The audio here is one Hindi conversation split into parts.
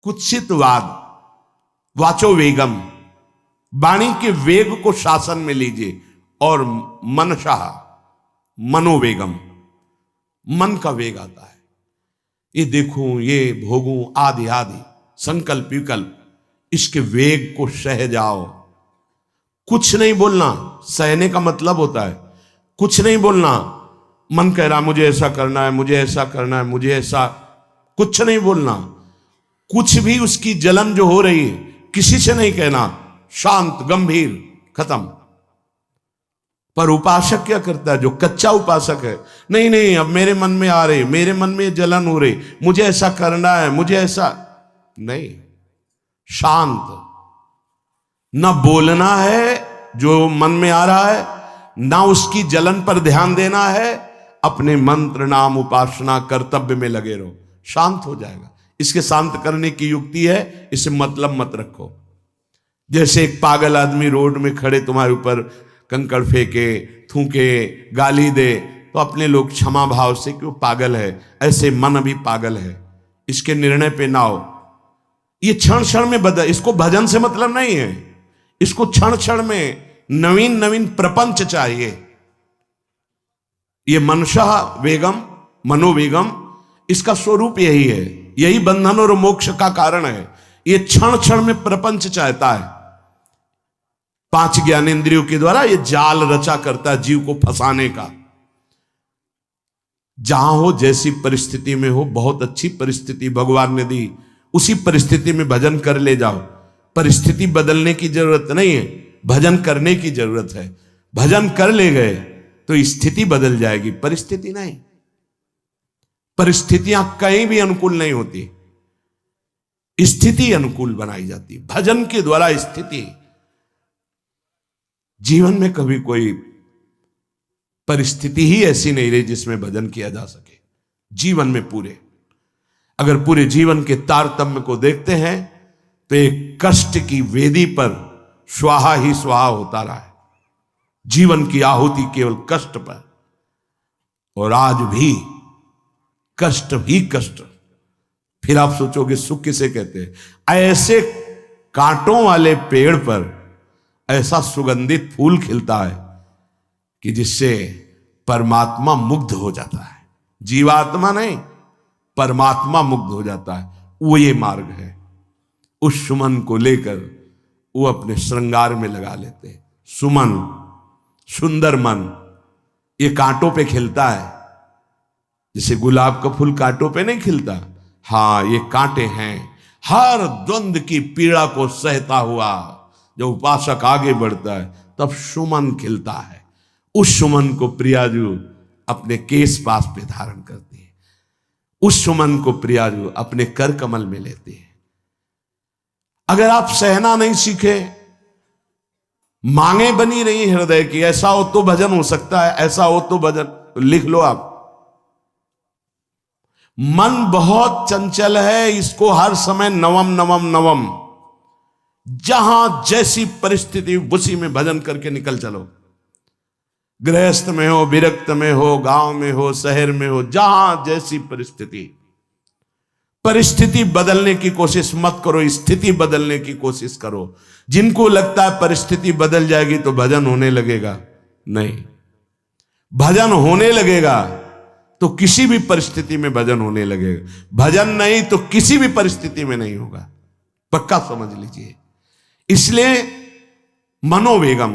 कुत्सितवाद, वाचो वेगम, वाणी के वेग को शासन में लीजिए, और मनशाह, मनोवेगम, मन का वेग आता है। ये देखूं, ये भोगूं, आदि आदि संकल्प विकल्प, इसके वेग को सह जाओ। कुछ नहीं बोलना, सहने का मतलब होता है कुछ नहीं बोलना। मन कह रहा मुझे ऐसा करना है, मुझे ऐसा करना है, मुझे ऐसा, कुछ नहीं बोलना। कुछ भी उसकी जलन जो हो रही है किसी से नहीं कहना, शांत गंभीर, खत्म। पर उपासक क्या करता है, जो कच्चा उपासक है, नहीं नहीं अब मेरे मन में आ रही, मेरे मन में जलन हो रही, मुझे ऐसा करना है, मुझे ऐसा नहीं। शांत, ना बोलना है जो मन में आ रहा है, ना उसकी जलन पर ध्यान देना है, अपने मंत्र नाम उपासना कर्तव्य में लगे रहो, शांत हो जाएगा। इसके शांत करने की युक्ति है, इसे मतलब मत रखो। जैसे एक पागल आदमी रोड में खड़े तुम्हारे ऊपर कंकड़ फेंके, थूके, गाली दे, तो अपने लोग क्षमा भाव से कि वो पागल है, ऐसे मन भी पागल है, इसके निर्णय पे ना हो। ये क्षण क्षण में बदल, इसको भजन से मतलब नहीं है, इसको क्षण क्षण में नवीन नवीन प्रपंच चाहिए। ये मनसा वेगम, मनोवेगम, इसका स्वरूप यही है, यही बंधन और मोक्ष का कारण है। ये क्षण क्षण में प्रपंच चाहता है। 5 ज्ञानेंद्रियों के द्वारा ये जाल रचा करता है जीव को फंसाने का। जहां हो, जैसी परिस्थिति में हो, बहुत अच्छी परिस्थिति भगवान ने दी, उसी परिस्थिति में भजन कर ले जाओ। परिस्थिति बदलने की जरूरत नहीं है, भजन करने की जरूरत है। भजन कर ले गए तो स्थिति बदल जाएगी, परिस्थिति नहीं। परिस्थितियां कहीं भी अनुकूल नहीं होती, स्थिति अनुकूल बनाई जाती। भजन के द्वारा स्थिति, जीवन में कभी कोई परिस्थिति ही ऐसी नहीं रही जिसमें भजन किया जा सके। जीवन में पूरे, अगर पूरे जीवन के तारतम्य को देखते हैं तो एक कष्ट की वेदी पर स्वाहा ही स्वाहा होता रहा है। जीवन की आहुति केवल कष्ट पर, और आज भी कष्ट ही कष्ट। फिर आप सोचोगे सुख किसे कहते हैं? ऐसे कांटों वाले पेड़ पर ऐसा सुगंधित फूल खिलता है कि जिससे परमात्मा मुग्ध हो जाता है। जीवात्मा नहीं, परमात्मा मुग्ध हो जाता है। वो ये मार्ग है। उस सुमन को लेकर वो अपने श्रृंगार में लगा लेते हैं। सुमन, सुंदर मन, ये कांटों पे खिलता है। जैसे गुलाब का फूल कांटों पे नहीं खिलता, हाँ ये कांटे हैं। हर द्वंद की पीड़ा को सहता हुआ जब उपासक आगे बढ़ता है तब सुमन खिलता है। उस सुमन को प्रियाजू अपने केश पास पे धारण करती है। उस सुमन को प्रियाजू अपने कर कमल में लेती है। अगर आप सहना नहीं सीखे, मांगे बनी रही हृदय की, ऐसा हो तो भजन हो सकता है, ऐसा हो तो भजन, तो लिख लो आप। मन बहुत चंचल है, इसको हर समय नवम नवम नवम, जहां जैसी परिस्थिति उसी में भजन करके निकल चलो। गृहस्थ में हो, विरक्त में हो, गांव में हो, शहर में हो, जहां जैसी परिस्थिति, परिस्थिति बदलने की कोशिश मत करो, स्थिति बदलने की कोशिश करो। जिनको लगता है परिस्थिति बदल जाएगी तो भजन होने लगेगा, नहीं। भजन होने लगेगा तो किसी भी परिस्थिति में भजन होने लगेगा। भजन नहीं तो किसी भी परिस्थिति में नहीं होगा, पक्का समझ लीजिए। इसलिए मनोवेगम,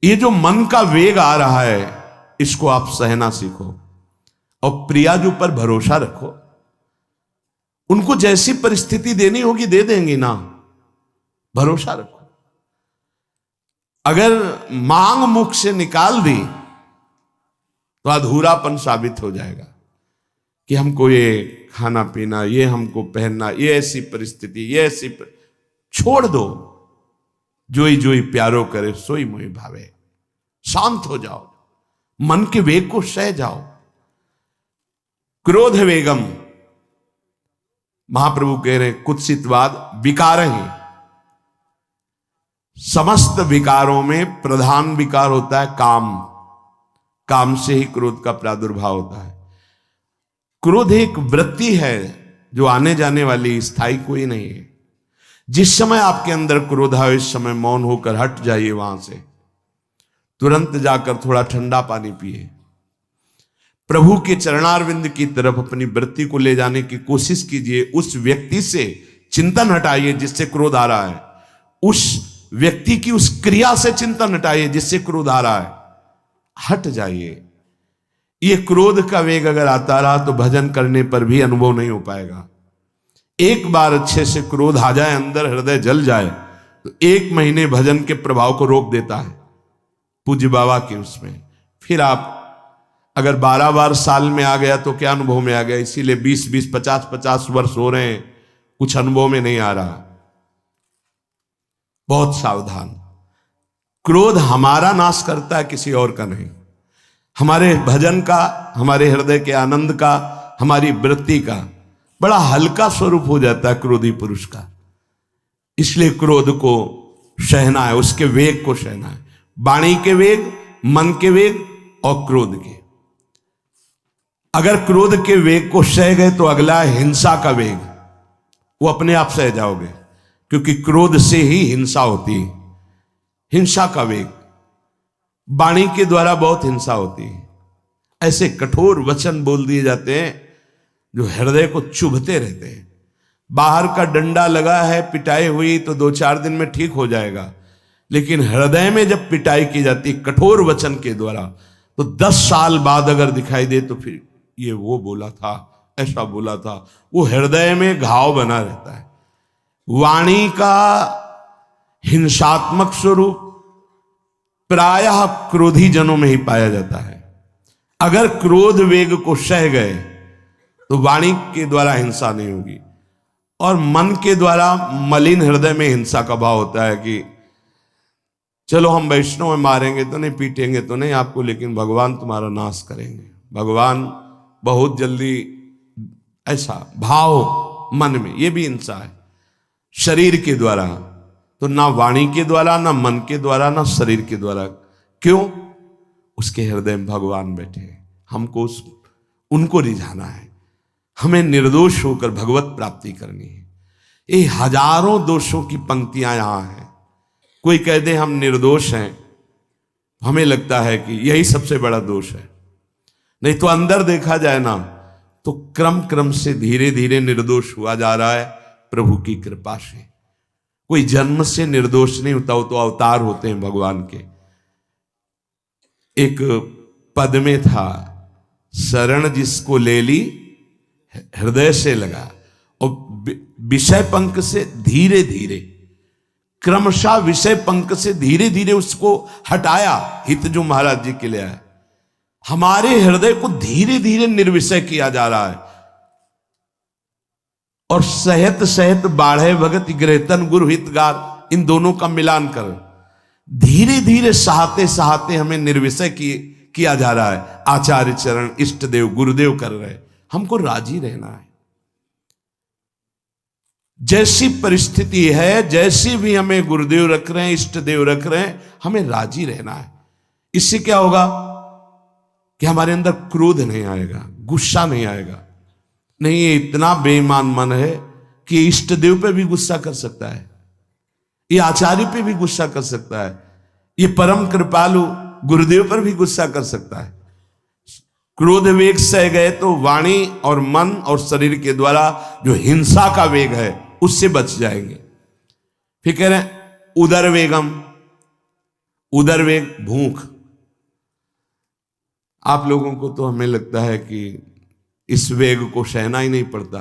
ये जो मन का वेग आ रहा है, इसको आप सहना सीखो और प्रियाजू पर भरोसा रखो। उनको जैसी परिस्थिति देनी होगी दे देंगी ना, भरोसा रखो। अगर मांग मुख से निकाल दी तो अधूरापन साबित हो जाएगा कि हमको ये खाना पीना, ये हमको पहनना, ये ऐसी परिस्थिति, ये ऐसी छोड़ दो। जोई जोई प्यारो करे सोई मोहि भावे। शांत हो जाओ, मन के वेग को सह जाओ। क्रोध वेगम, महाप्रभु कह रहे कुत्सितवाद विकार ही। समस्त विकारों में प्रधान विकार होता है काम। काम से ही क्रोध का प्रादुर्भाव होता है। क्रोध एक वृत्ति है जो आने जाने वाली, स्थायी कोई नहीं है। जिस समय आपके अंदर क्रोध आए इस समय मौन होकर हट जाइए वहां से, तुरंत जाकर थोड़ा ठंडा पानी पिए, प्रभु के चरणारविंद की तरफ अपनी वृत्ति को ले जाने की कोशिश कीजिए। उस व्यक्ति से चिंतन हटाइए जिससे क्रोध आ रहा है, उस व्यक्ति की उस क्रिया से चिंतन हटाइए जिससे क्रोध आ रहा है, हट जाइए। ये क्रोध का वेग अगर आता रहा तो भजन करने पर भी अनुभव नहीं हो पाएगा। एक बार अच्छे से क्रोध आ जाए, अंदर हृदय जल जाए, तो 1 महीने भजन के प्रभाव को रोक देता है पूज्य बाबा के उसमें। फिर आप अगर 12 बार साल में आ गया तो क्या अनुभव में आ गया। इसीलिए 20-20, 50-50 वर्ष हो रहे हैं, कुछ अनुभव में नहीं आ रहा। बहुत सावधान। क्रोध हमारा नाश करता है, किसी और का नहीं। हमारे भजन का, हमारे हृदय के आनंद का, हमारी वृत्ति का बड़ा हल्का स्वरूप हो जाता है क्रोधी पुरुष का। इसलिए क्रोध को सहना है, उसके वेग को सहना है। वाणी के वेग, मन के वेग और क्रोध के। अगर क्रोध के वेग को सह गए तो अगला है हिंसा का वेग। वो अपने आप सह जाओगे, क्योंकि क्रोध से ही हिंसा होती है। हिंसा का वेग, वाणी के द्वारा बहुत हिंसा होती है। ऐसे कठोर वचन बोल दिए जाते हैं जो हृदय को चुभते रहते हैं। बाहर का डंडा लगा है, पिटाई हुई तो 2-4 दिन में ठीक हो जाएगा, लेकिन हृदय में जब पिटाई की जाती है कठोर वचन के द्वारा, तो 10 साल बाद अगर दिखाई दे तो फिर ये वो बोला था, ऐसा बोला था, वो हृदय में घाव बना रहता है। वाणी का हिंसात्मक स्वरूप प्रायः क्रोधी जनों में ही पाया जाता है। अगर क्रोध वेग को सह गए तो वाणी के द्वारा हिंसा नहीं होगी, और मन के द्वारा मलिन हृदय में हिंसा का भाव होता है कि चलो हम वैष्णव में मारेंगे तो नहीं, पीटेंगे तो नहीं आपको, लेकिन भगवान तुम्हारा नाश करेंगे, भगवान बहुत जल्दी, ऐसा भाव मन में, ये भी हिंसा है शरीर के द्वारा। तो ना वाणी के द्वारा, ना मन के द्वारा, ना शरीर के द्वारा। क्यों? उसके हृदय में भगवान बैठे हैं, हमको उनको रिझाना है, हमें निर्दोष होकर भगवत प्राप्ति करनी है। ये हजारों दोषों की पंक्तियां यहां हैं। कोई कह दे हम निर्दोष हैं, हमें लगता है कि यही सबसे बड़ा दोष है। नहीं तो अंदर देखा जाए ना, तो क्रम क्रम से धीरे धीरे निर्दोष हुआ जा रहा है प्रभु की कृपा से। कोई जन्म से निर्दोष नहीं होता, वो तो अवतार होते हैं भगवान के। एक पद में था, शरण जिसको ले ली हृदय से लगा, और विषय पंख से धीरे धीरे, क्रमशः विषय पंख से धीरे धीरे उसको हटाया। हित जो महाराज जी के लिए आया, हमारे हृदय को धीरे धीरे निर्विषय किया जा रहा है। और सहत सहत बाढ़े भगत ग्रहतन गुरु हितगार, इन दोनों का मिलान कर धीरे धीरे सहाते सहाते हमें निर्विषय किया जा रहा है। आचार्य चरण, इष्ट देव, गुरुदेव कर रहे, हमको राजी रहना है। जैसी परिस्थिति है, जैसी भी हमें गुरुदेव रख रहे हैं, इष्ट देव रख रहे हैं, हमें राजी रहना है। इससे क्या होगा कि हमारे अंदर क्रोध नहीं आएगा, गुस्सा नहीं आएगा। नहीं, ये इतना बेईमान मन है कि इष्ट देव पे भी गुस्सा कर सकता है, ये आचार्य पे भी गुस्सा कर सकता है, ये परम कृपालु गुरुदेव पर भी गुस्सा कर सकता है। क्रोध वेग सह गए तो वाणी और मन और शरीर के द्वारा जो हिंसा का वेग है उससे बच जाएंगे। फिर कह रहे हैं उदर वेगम, उदर वेग भूख। आप लोगों को तो हमें लगता है कि इस वेग को सहना ही नहीं पड़ता।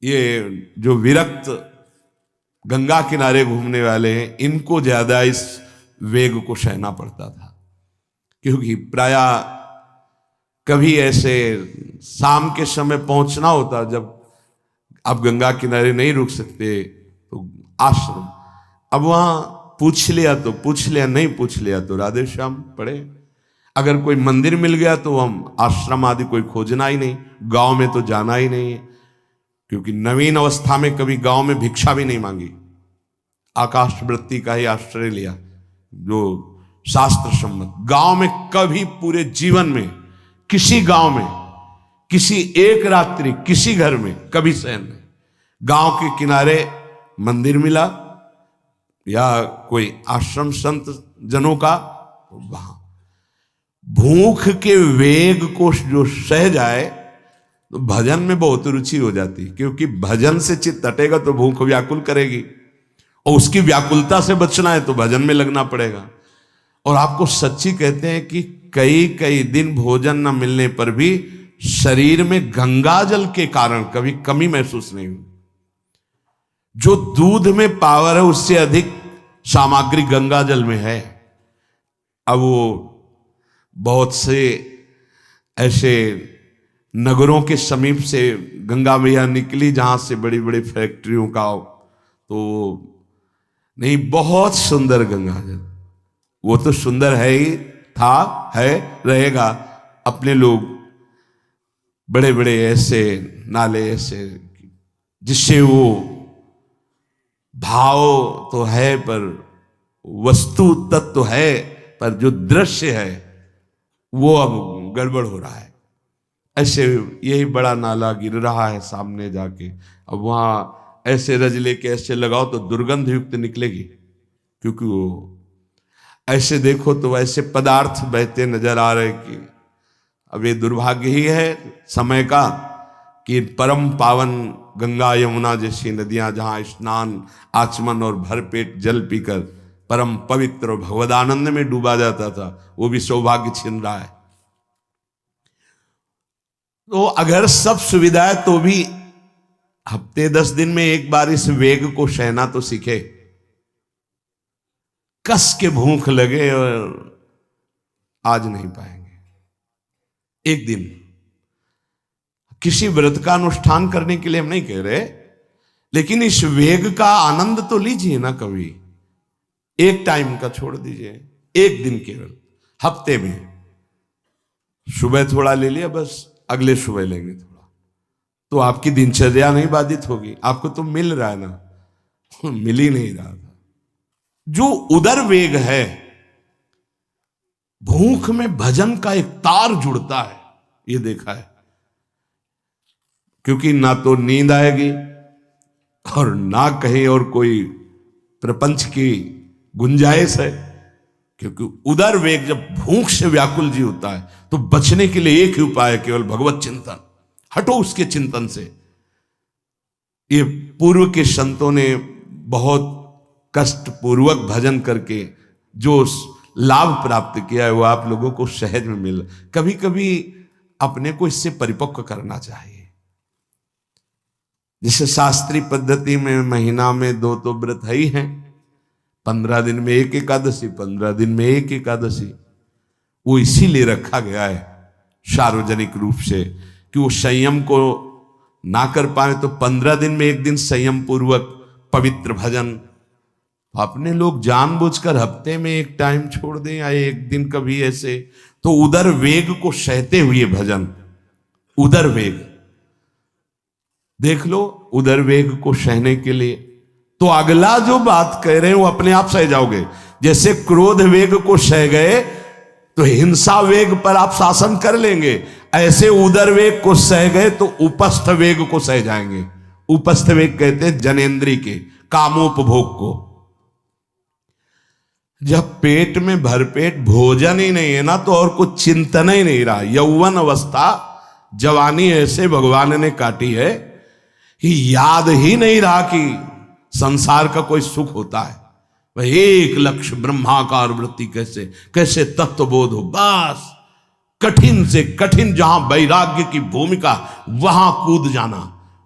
ये जो विरक्त गंगा किनारे घूमने वाले हैं, इनको ज्यादा इस वेग को सहना पड़ता था, क्योंकि प्रायः कभी ऐसे शाम के समय पहुंचना होता, जब आप गंगा किनारे नहीं रुक सकते तो आश्रम, अब वहां पूछ लिया तो पूछ लिया, नहीं पूछ लिया तो राधे श्याम पढ़े। अगर कोई मंदिर मिल गया तो हम आश्रम आदि कोई खोजना ही नहीं, गांव में तो जाना ही नहीं है, क्योंकि नवीन अवस्था में कभी गांव में भिक्षा भी नहीं मांगी, आकाश वृत्ति का ही आश्रय लिया जो शास्त्र सम्मत। गांव में कभी पूरे जीवन में किसी गांव में किसी एक रात्रि किसी घर में कभी शयन नहीं। गांव के किनारे मंदिर मिला या कोई आश्रम संत जनों का, वहां भूख के वेग को जो सह जाए तो भजन में बहुत रुचि हो जाती, क्योंकि भजन से चित्त हटेगा तो भूख व्याकुल करेगी, और उसकी व्याकुलता से बचना है तो भजन में लगना पड़ेगा। और आपको सच्ची कहते हैं कि कई कई दिन भोजन न मिलने पर भी शरीर में गंगा जल के कारण कभी कमी महसूस नहीं हुई। जो दूध में पावर है उससे अधिक सामग्री गंगा जल में है। अब वो बहुत से ऐसे नगरों के समीप से गंगा मैया निकली जहां से बड़ी बड़ी फैक्ट्रियों का, तो नहीं, बहुत सुंदर गंगा जल, वो तो सुंदर है ही, था, है, रहेगा। अपने लोग बड़े बड़े ऐसे नाले ऐसे जिससे वो भाव तो है पर वस्तु तत्व तो है, पर जो दृश्य है वो अब गड़बड़ हो रहा है। ऐसे यही बड़ा नाला गिर रहा है सामने जाके, अब वहां ऐसे रज लेके ऐसे लगाओ तो दुर्गंध युक्त निकलेगी, क्योंकि वो ऐसे देखो तो ऐसे पदार्थ बहते नजर आ रहे कि अब ये दुर्भाग्य ही है समय का कि परम पावन गंगा यमुना जैसी नदियां जहां स्नान आचमन और भरपेट जल पीकर परम पवित्र और भगवदानंद में डूबा जाता था, वो भी सौभाग्य छिन रहा है। तो अगर सब सुविधा है तो भी हफ्ते 10 दिन में एक बार इस वेग को सहना तो सीखे। कस के भूख लगे और आज नहीं पाएंगे। एक दिन किसी व्रत का अनुष्ठान करने के लिए हम नहीं कह रहे, लेकिन इस वेग का आनंद तो लीजिए ना कभी। एक टाइम का छोड़ दीजिए, एक दिन केवल हफ्ते में सुबह थोड़ा ले लिया, बस अगले सुबह लेंगे थोड़ा, तो आपकी दिनचर्या नहीं बाधित होगी। आपको तो मिल रहा है ना, मिल ही नहीं रहा था। जो उदर वेग है, भूख में भजन का एक तार जुड़ता है, ये देखा है। क्योंकि ना तो नींद आएगी और ना कहीं और कोई प्रपंच की गुंजाइश है, क्योंकि उदर वेग जब भूख से व्याकुल जी होता है तो बचने के लिए एक ही उपाय है, केवल भगवत चिंतन। हटो उसके चिंतन से। ये पूर्व के संतों ने बहुत कष्ट पूर्वक भजन करके जो लाभ प्राप्त किया है वो आप लोगों को सहज में मिल। कभी कभी अपने को इससे परिपक्व करना चाहिए। जैसे शास्त्रीय पद्धति में महीना में 2 तो व्रत है ही हैं, 15 दिन में एक एकादशी, 15 दिन में एक एकादशी। वो इसीलिए रखा गया है सार्वजनिक रूप से कि वो संयम को ना कर पाए तो 15 दिन में एक दिन संयम पूर्वक पवित्र भजन। अपने लोग जानबूझकर हफ्ते में एक टाइम छोड़ दें या एक दिन कभी ऐसे, तो उदर वेग को सहते हुए भजन। उदर वेग देख लो, उदर वेग को सहने के लिए तो अगला जो बात कह रहे हैं वो अपने आप सह जाओगे। जैसे क्रोध वेग को सह गए तो हिंसा वेग पर आप शासन कर लेंगे, ऐसे उदर वेग को सह गए तो उपस्थ वेग को सह जाएंगे। उपस्थ वेग कहते हैं जनेन्द्री के कामोपभोग को। जब पेट में भरपेट भोजन ही नहीं है ना तो और कुछ चिंतन ही नहीं रहा। यौवन अवस्था जवानी ऐसे भगवान ने काटी है कि याद ही नहीं रहा कि संसार का कोई सुख होता है। वह एक लक्ष्य ब्रह्माकार वृत्ति कैसे कैसे तत्वबोध हो, बस कठिन से कठिन जहां वैराग्य की भूमिका वहां कूद जाना,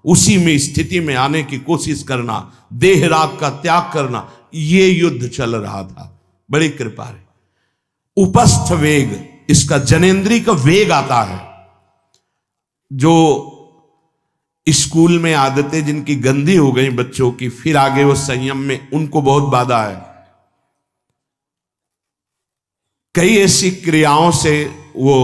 उसी में स्थिति में आने की कोशिश करना, देह राग का त्याग करना, ये युद्ध चल रहा था। बड़ी कृपा है। उपस्थ वेग, इसका जनेन्द्री का वेग आता है। जो स्कूल में आदतें जिनकी गंदी हो गई बच्चों की, फिर आगे वो संयम में, उनको बहुत बाधा है। कई ऐसी क्रियाओं से वो